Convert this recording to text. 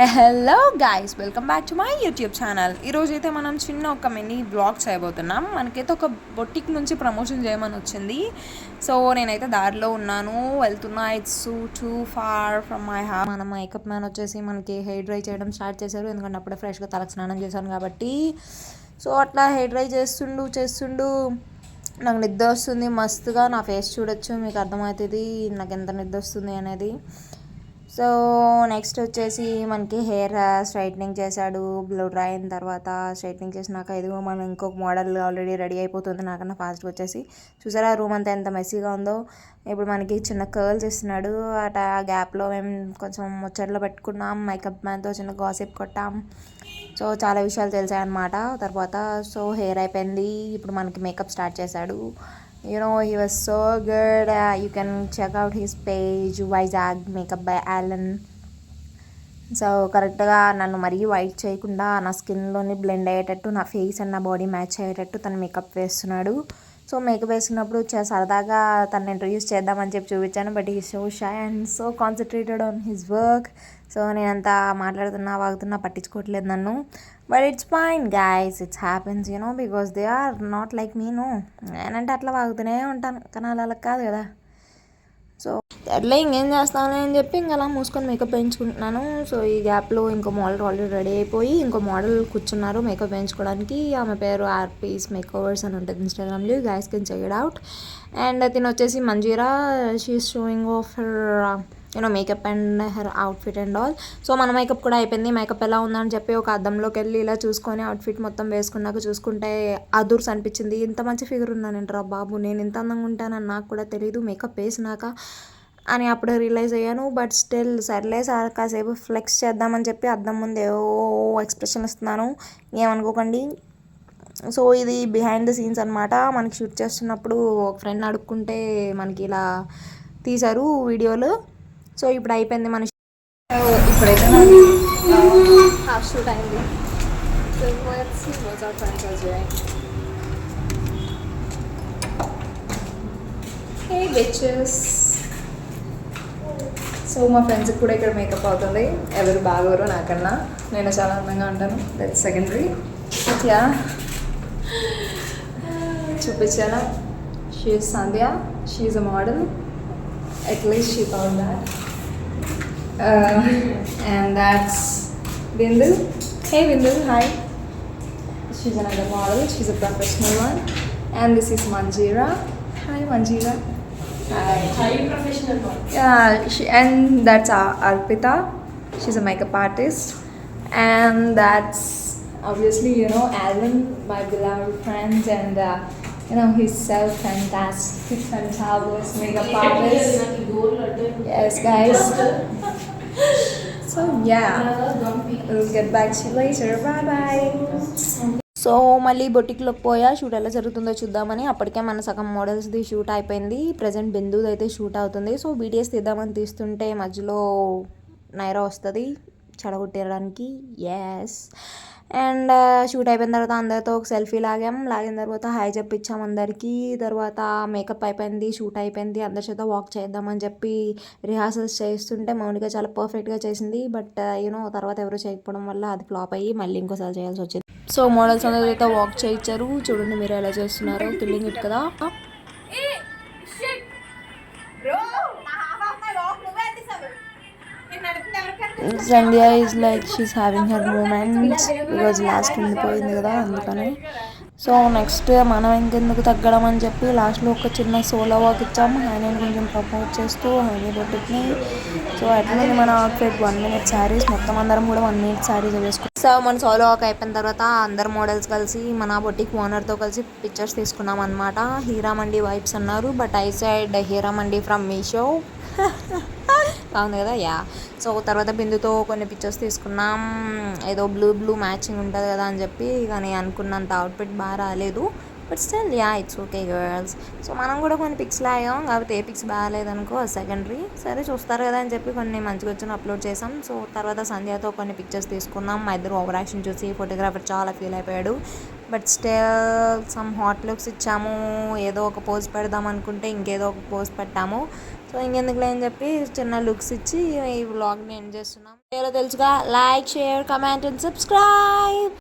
Hello guys, welcome back to my YouTube channel. ఈరోజు అయితే మనం చిన్న ఒక మినీ బ్లాగ్ చేయబోతున్నాం. మనకైతే ఒక బొటిక్ నుంచి ప్రమోషన్ చేయమని వచ్చింది. సో నేనైతే దారిలో ఉన్నాను, వెళ్తున్నా. It's too far from my house. మన మేకప్ మ్యాన్ వచ్చేసి మనకి హెయిర్ డ్రై చేయడం స్టార్ట్ చేశారు, ఎందుకంటే అప్పుడే ఫ్రెష్గా తలకు స్నానం చేశాను కాబట్టి. సో అట్లా హెయిర్ డ్రై చేస్తుండు నాకు నిద్ర వస్తుంది మస్తుగా. నా ఫేస్ చూడొచ్చు, మీకు అర్థమవుతుంది నాకు ఎంత నిద్ర వస్తుంది అనేది. సో నెక్స్ట్ వచ్చేసి మనకి హెయిర్ స్ట్రైట్నింగ్ చేశాడు. బ్లో డ్రై అయిన తర్వాత స్ట్రైట్నింగ్ చేసినాక ఇదిగో మనం ఇంకొక మోడల్ ఆల్రెడీ రెడీ అయిపోతుంది నాకన్నా ఫాస్ట్గా వచ్చేసి. చూసారా రూమ్ అంతా ఎంత మెస్సీగా ఉందో. ఇప్పుడు మనకి చిన్న కర్ల్స్ ఇస్తున్నాడు. అట ఆ గ్యాప్లో మేము కొంచెం ముచ్చట్లో పెట్టుకున్నాం, మేకప్ మ్యాన్తో చిన్న గాసిప్ కొట్టాం. సో చాలా విషయాలు తెలిసాయన్నమాట తర్వాత. సో హెయిర్ అయిపోయింది, ఇప్పుడు మనకి మేకప్ స్టార్ట్ చేశాడు. He was so good. You can check out his page, Vizag Makeup by Alan. So కరెక్ట్గా నన్ను మరీ వైట్ చేయకుండా నా స్కిన్లోని బ్లెండ్ అయ్యేటట్టు, నా ఫేస్ అండ్ నా బాడీ మ్యాచ్ అయ్యేటట్టు తను మేకప్ వేస్తున్నాడు. సో మేకప్ వేసుకున్నప్పుడు సరదాగా తను ఇంట్రడ్యూస్ చేద్దామని చెప్పి చూపించాను, బట్ ఈ so shy and so concentrated on his work. So నేనంతా మాట్లాడుతున్నా వాగుతున్నా పట్టించుకోవట్లేదు నన్ను. But it's fine guys, it's happens because they are not like me. నేనంటే అట్లా వాగుతూనే ఉంటాను, కానీ అలా కాదు కదా. సో అట్లా ఇంకేం చేస్తాను అని చెప్పి ఇంకా అలా మూసుకొని మేకప్ వేయించుకుంటున్నాను. సో ఈ గ్యాప్లో ఇంకో మోడల్ ఆల్రెడీ రెడీ అయిపోయి ఇంకో మోడల్ కూర్చున్నారు మేకప్ వేయించుకోవడానికి. ఆమె పేరు ఆర్పీస్ మేకవర్స్ అని ఉంటుంది ఇన్స్టాగ్రామ్లో, guys can check it out. And తిను వచ్చేసి Manjeera. She's showing off her makeup and her outfit and all. So మన మేకప్ కూడా అయిపోయింది. మేకప్ ఎలా ఉందని చెప్పి ఒక అద్దంలోకి వెళ్ళి ఇలా చూసుకొని అవుట్ఫిట్ మొత్తం వేసుకున్నాక చూసుకుంటే అదూర్స్ అనిపించింది. ఇంత మంచి ఫిగర్ ఉన్నానంటారా బాబు, నేను ఇంత అందంగా ఉంటానని నాకు కూడా తెలియదు మేకప్ వేసినాక అని అప్పుడు రియలైజ్ అయ్యాను. బట్ స్టిల్ సర్లే సార్ కాసేపు ఫ్లెక్స్ చేద్దామని చెప్పి అద్దం ముందే ఎక్స్ప్రెషన్ ఇస్తున్నాను, ఏమనుకోకండి. సో ఇది బిహైండ్ ద సీన్స్ అనమాట. మనకి షూట్ చేస్తున్నప్పుడు ఒక ఫ్రెండ్ అడుక్కుంటే మనకి ఇలా తీశారు వీడియోలో. సో ఇప్పుడు అయిపోయింది మన ఇప్పుడైతే హాఫ్ షూట్ అయింది. Hey bitches. సో మా ఫ్రెండ్స్కి కూడా ఇక్కడ మేకప్ అవుతుంది. ఎవరు బాగోరు నాకన్నా, నేను చాలా అందంగా ఉంటాను, దట్స్ సెకండరీ. యా చూపించాను. She is Sandhya, she is a model, at least she thought that. And that's Bindu. Hey Bindu, hi. She's another model, she is a professional one. And this is Manjeera. Hi Manjeera. Highly professional one. Yeah, and that's Arpita. She's a makeup artist. And that's obviously, Alan, my beloved friend, and he's so fantastic, fantabulous makeup artist. Yes, guys. So yeah, we'll get back to you later. Bye bye. So మళ్ళీ బొటిక్లోకి పోయా shoot ఎలా జరుగుతుందో చూద్దామని. అప్పటికే మన సగం మోడల్స్ది shoot అయిపోయింది. Present బిందుది అయితే షూట్ అవుతుంది. సో బీటీఎస్ తీద్దామని తీస్తుంటే మధ్యలో నైరా వస్తుంది చెడగొట్టేయడానికి. ఎస్. అండ్ షూట్ అయిపోయిన తర్వాత అందరితో ఒక సెల్ఫీ లాగిన తర్వాత హాయ్ చెప్పించాం అందరికీ. తర్వాత మేకప్ అయిపోయింది, షూట్ అయిపోయింది, అందరి చేత వాక్ చేద్దామని చెప్పి రిహార్సల్స్ చేస్తుంటే మౌనిక చాలా పర్ఫెక్ట్గా చేసింది. బట్ తర్వాత ఎవరు చేయకపోవడం వల్ల అది ఫ్లాప్ అయ్యి మళ్ళీ ఇంకోసారి చేయాల్సి వచ్చింది. సో మోడల్స్ అందరితో వాక్ చేయించారు. చూడండి మీరు ఎలా చేస్తున్నారో, కిల్లింగ్ ఇట్ కదా. Sandhya is like she's having her moments because last ఉండిపోయింది కదా అందుకని. సో నెక్స్ట్ మనం ఇంకెందుకు తగ్గడం అని చెప్పి లాస్ట్లో ఒక చిన్న సోలో వాక్ ఇచ్చాము. హైనీని కొంచెం ప్రమోట్ చేస్తూ హైనీ బొటిక్ని. సో అట్లనే మన అవుట్ఫిట్ 1 minute శారీస్, మొత్తం అందరం కూడా 1 minute శారీస్ వేసుకున్నాం. సో మన సోలో వాక్ అయిపోయిన తర్వాత అందరు మోడల్స్ కలిసి మన బొటిక్ ఓనర్తో కలిసి పిక్చర్స్ తీసుకున్నాం అనమాట. హీరామండి వైబ్స్ అన్నారు, but I side Heeramandi from Meesho. బాగుంది కదా. యా. సో తర్వాత బిందుతో కొన్ని పిక్చర్స్ తీసుకున్నాం. ఏదో బ్లూ మ్యాచింగ్ ఉంటుంది కదా అని చెప్పి, కానీ అనుకున్నంత అవుట్ఫిట్ బాగా రాలేదు. But still yeah it's okay girls. So మనం కూడా కొన్ని పిక్స్ లాగాం, కాకపోతే ఏ పిక్స్ బాగాలేదనుకో సెకండరీ. సరే చూస్తారు కదా అని చెప్పి కొన్ని మంచిగా వచ్చిన అప్లోడ్ చేసాం. సో తర్వాత సంధ్యతో కొన్ని పిక్చర్స్ తీసుకున్నాం. మా ఇద్దరు ఓవర్ యాక్షన్ చూసి ఫోటోగ్రాఫర్ చాలా ఫీల్ అయిపోయాడు. But still some hot looks ఇచ్చాము. ఏదో ఒక పోజ్ పెడదాం అనుకుంటే ఇంకేదో ఒక పోజ్ పెట్టాము. సో ఇంకెందుకులే అని చెప్పి చిన్న లుక్స్ ఇచ్చి ఈ వ్లాగ్ని ఎండ్ చేస్తున్నాం. ఏదో తెలుసుగా, like, share, comment and subscribe.